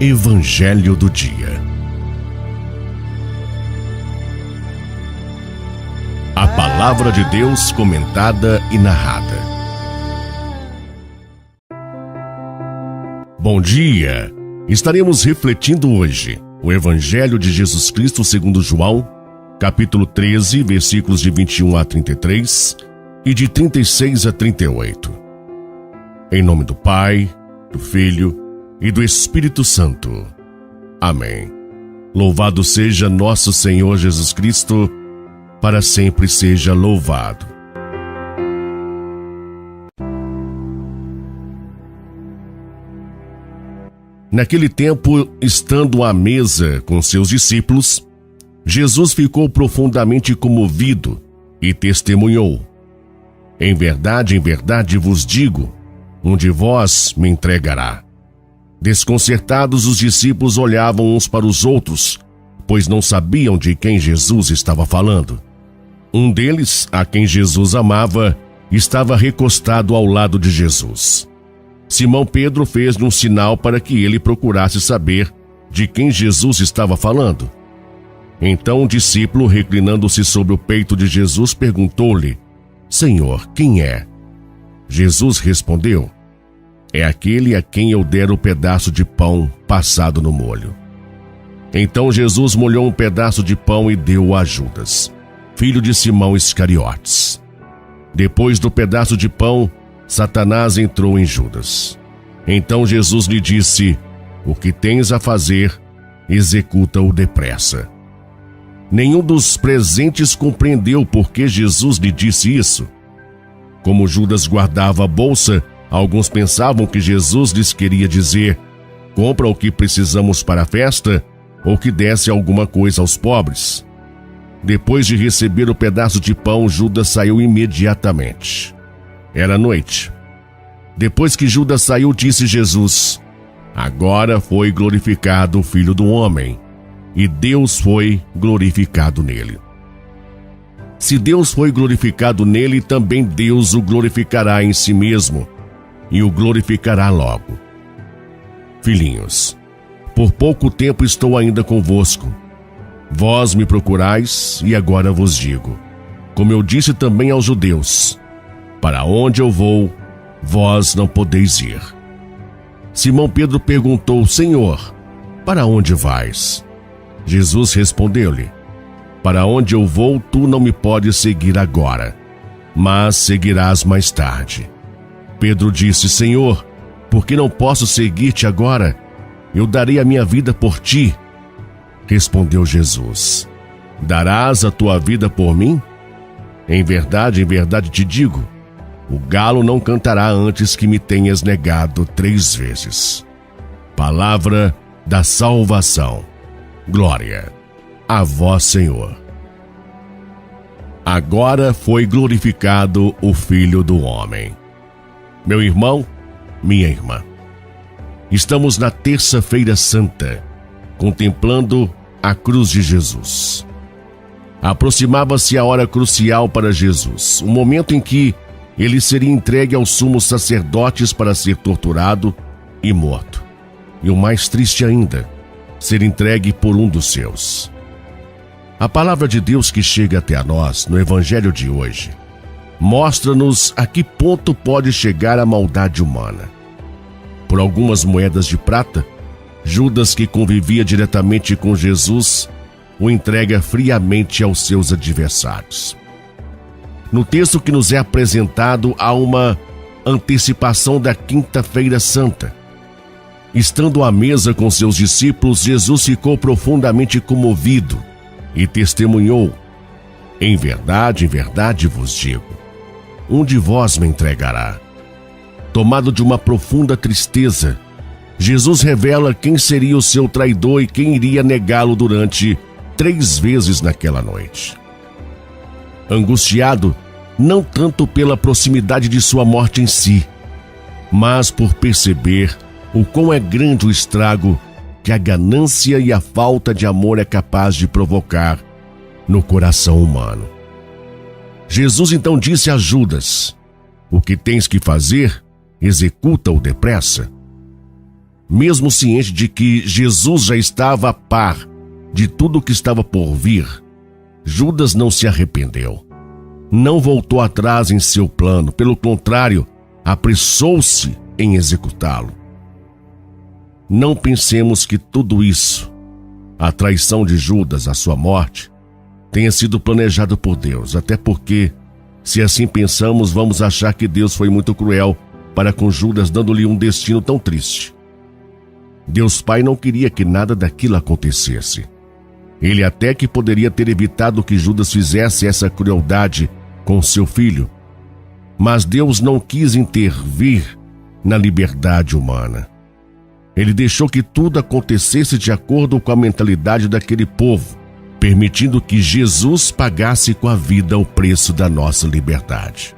Evangelho do Dia. A Palavra de Deus comentada e narrada. Bom dia! Estaremos refletindo hoje o Evangelho de Jesus Cristo segundo João, capítulo 13, versículos de 21 a 33 e de 36 a 38. Em nome do Pai, do Filho e do Espírito Santo. Amém. Louvado seja nosso Senhor Jesus Cristo, para sempre seja louvado. Naquele tempo, estando à mesa com seus discípulos, Jesus ficou profundamente comovido e testemunhou: em verdade vos digo, um de vós me entregará. Desconcertados, os discípulos olhavam uns para os outros, pois não sabiam de quem Jesus estava falando. Um deles, a quem Jesus amava, estava recostado ao lado de Jesus. Simão Pedro fez-lhe um sinal para que ele procurasse saber de quem Jesus estava falando. Então o discípulo, reclinando-se sobre o peito de Jesus, perguntou-lhe: Senhor, quem é? Jesus respondeu: é aquele a quem eu der o pedaço de pão passado no molho. Então Jesus molhou um pedaço de pão e deu-o a Judas, filho de Simão Iscariotes. Depois do pedaço de pão, Satanás entrou em Judas. Então Jesus lhe disse: o que tens a fazer, executa-o depressa. Nenhum dos presentes compreendeu por que Jesus lhe disse isso. Como Judas guardava a bolsa, alguns pensavam que Jesus lhes queria dizer: compra o que precisamos para a festa, ou que desse alguma coisa aos pobres. Depois de receber o pedaço de pão, Judas saiu imediatamente. Era noite. Depois que Judas saiu, disse Jesus: agora foi glorificado o Filho do Homem, e Deus foi glorificado nele. Se Deus foi glorificado nele, também Deus o glorificará em si mesmo, e o glorificará logo. Filhinhos, por pouco tempo estou ainda convosco. Vós me procurais, e agora vos digo, como eu disse também aos judeus: para onde eu vou, vós não podeis ir. Simão Pedro perguntou: Senhor, para onde vais? Jesus respondeu-lhe: para onde eu vou, tu não me podes seguir agora, mas seguirás mais tarde. Pedro disse: Senhor, por que não posso seguir-te agora? Eu darei a minha vida por ti. Respondeu Jesus: darás a tua vida por mim? Em verdade te digo, o galo não cantará antes que me tenhas negado 3 vezes. Palavra da salvação. Glória a vós, Senhor. Agora foi glorificado o Filho do Homem. Meu irmão, minha irmã, estamos na Terça-feira Santa, contemplando a cruz de Jesus. Aproximava-se a hora crucial para Jesus, o momento em que ele seria entregue aos sumos sacerdotes para ser torturado e morto. E o mais triste ainda, ser entregue por um dos seus. A palavra de Deus que chega até a nós no Evangelho de hoje mostra-nos a que ponto pode chegar a maldade humana. Por algumas moedas de prata, Judas, que convivia diretamente com Jesus, o entrega friamente aos seus adversários. No texto que nos é apresentado, há uma antecipação da Quinta-feira Santa. Estando à mesa com seus discípulos, Jesus ficou profundamente comovido e testemunhou: em verdade vos digo, um de vós me entregará. Tomado de uma profunda tristeza, Jesus revela quem seria o seu traidor e quem iria negá-lo durante 3 vezes naquela noite. Angustiado, não tanto pela proximidade de sua morte em si, mas por perceber o quão é grande o estrago que a ganância e a falta de amor é capaz de provocar no coração humano. Jesus então disse a Judas: o que tens que fazer, executa-o depressa. Mesmo ciente de que Jesus já estava a par de tudo o que estava por vir, Judas não se arrependeu. Não voltou atrás em seu plano, pelo contrário, apressou-se em executá-lo. Não pensemos que tudo isso, a traição de Judas, a sua morte, tenha sido planejado por Deus, até porque, se assim pensamos, vamos achar que Deus foi muito cruel para com Judas, dando-lhe um destino tão triste. Deus Pai não queria que nada daquilo acontecesse. Ele até que poderia ter evitado que Judas fizesse essa crueldade com seu filho, mas Deus não quis intervir na liberdade humana. Ele deixou que tudo acontecesse de acordo com a mentalidade daquele povo, permitindo que Jesus pagasse com a vida o preço da nossa liberdade.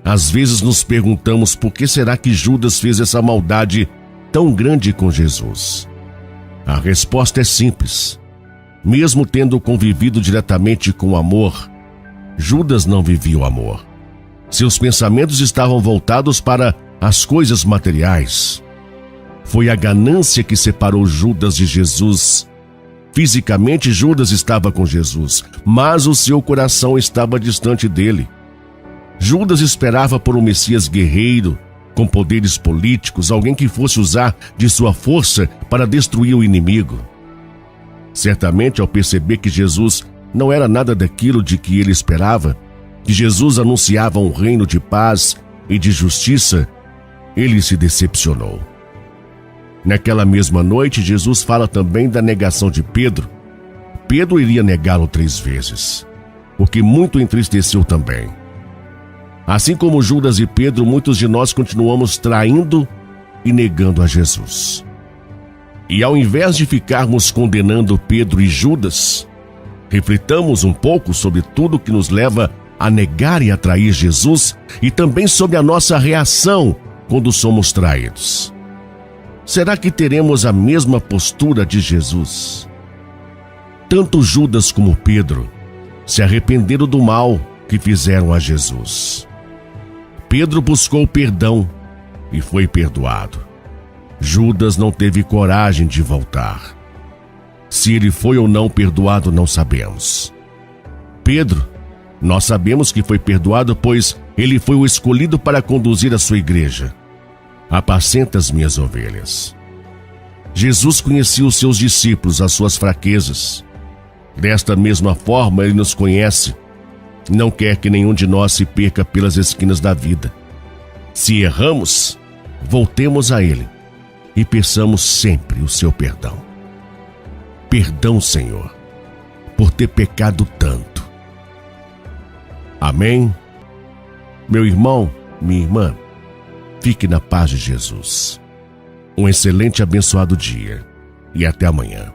Às vezes nos perguntamos por que será que Judas fez essa maldade tão grande com Jesus. A resposta é simples. Mesmo tendo convivido diretamente com o amor, Judas não vivia o amor. Seus pensamentos estavam voltados para as coisas materiais. Foi a ganância que separou Judas de Jesus. Fisicamente, Judas estava com Jesus, mas o seu coração estava distante dele. Judas esperava por um Messias guerreiro, com poderes políticos, alguém que fosse usar de sua força para destruir o inimigo. Certamente, ao perceber que Jesus não era nada daquilo de que ele esperava, que Jesus anunciava um reino de paz e de justiça, ele se decepcionou. Naquela mesma noite, Jesus fala também da negação de Pedro. Pedro iria negá-lo 3 vezes, o que muito entristeceu também. Assim como Judas e Pedro, muitos de nós continuamos traindo e negando a Jesus. E ao invés de ficarmos condenando Pedro e Judas, reflitamos um pouco sobre tudo que nos leva a negar e a trair Jesus e também sobre a nossa reação quando somos traídos. Será que teremos a mesma postura de Jesus? Tanto Judas como Pedro se arrependeram do mal que fizeram a Jesus. Pedro buscou perdão e foi perdoado. Judas não teve coragem de voltar. Se ele foi ou não perdoado, não sabemos. Pedro, nós sabemos que foi perdoado, pois ele foi o escolhido para conduzir a sua igreja. Apacenta as minhas ovelhas. Jesus conhecia os seus discípulos, as suas fraquezas. Desta mesma forma, ele nos conhece. Não quer que nenhum de nós se perca pelas esquinas da vida. Se erramos, voltemos a Ele e peçamos sempre o seu perdão. Perdão, Senhor, por ter pecado tanto. Amém? Meu irmão, minha irmã, fique na paz de Jesus. Um excelente e abençoado dia e até amanhã.